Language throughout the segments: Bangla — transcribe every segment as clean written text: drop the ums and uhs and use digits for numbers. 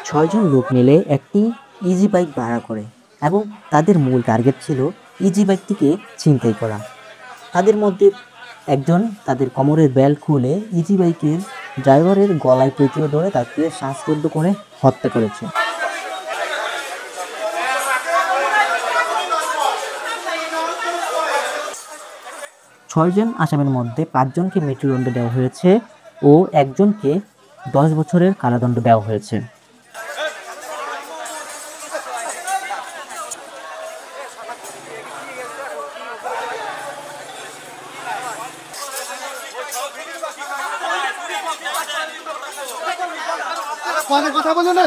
ছয়জন লোক মিলে একটি ইজি বাইক ভাড়া করে এবং তাদের মূল টার্গেট ছিল ইজি বাইকটিকে ছিনতাই করা। তাদের মধ্যে একজন তাদের কোমরের বেল্ট খুলে ইজি বাইকের ড্রাইভারের গলায় পেঁচিয়ে ধরে তাকে শ্বাসরুদ্ধ করে হত্যা করেছে। ছয়জন আসামির মধ্যে ৫ জনকে মৃত্যুদণ্ড দেওয়া হয়েছে ও একজনকে ১০ বছরের কারাদণ্ড দেওয়া হয়েছে। কথা বলো না।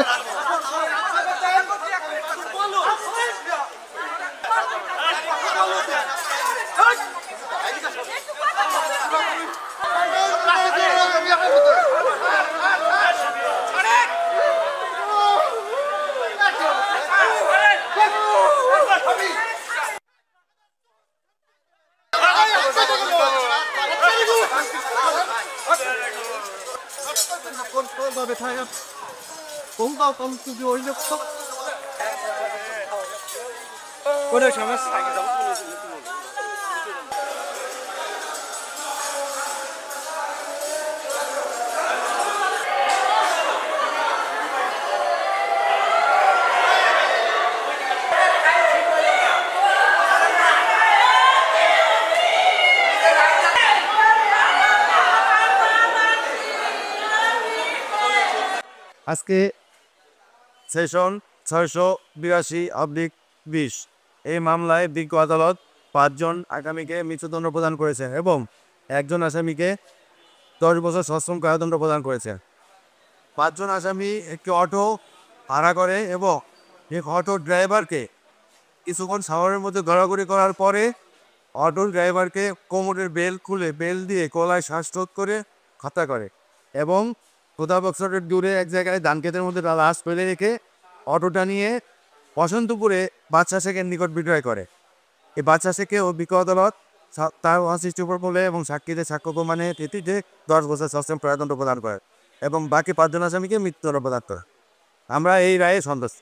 আজকে সেশন ৬৮২/২০ এই মামলায় বিজ্ঞ আদালত ৫ জন আসামিকে মৃত্যুদণ্ড প্রদান করেছেন এবং একজন আসামিকে ১০ বছর সশ্রম কারাদণ্ড প্রদান করেছেন। ৫ জন আসামি একটি অটো ভাড়া করে এবং এই অটোর ড্রাইভারকে কিছুক্ষণ সাগরের মধ্যে ঘোরাঘুরি করার পরে অটোর ড্রাইভারকে কোমরের বেল্ট খুলে বেল্ট দিয়ে গলায় শ্বাসরোধ করে হত্যা করে এবং কোথাও বছরের দূরে এক জায়গায় ধান ক্ষেতের মধ্যে লাশ ফেলে রেখে অটোটা নিয়ে বসন্তপুরে বাদশা শেখের নিকট বিক্রয় করে। এই বাদশা শেখে ও বিজ্ঞ আদালত তার অসৃষ্টিপর বলে এবং সাক্ষীদের সাক্ষ্য প্রমাণে ভিত্তিতে ১০ বছর সশ্রম কারাদণ্ড প্রদান করে এবং বাকি ৫ জন আসামিকে মৃত্যুদণ্ড প্রদান করে। আমরা এই রায়ে সন্তুষ্ট।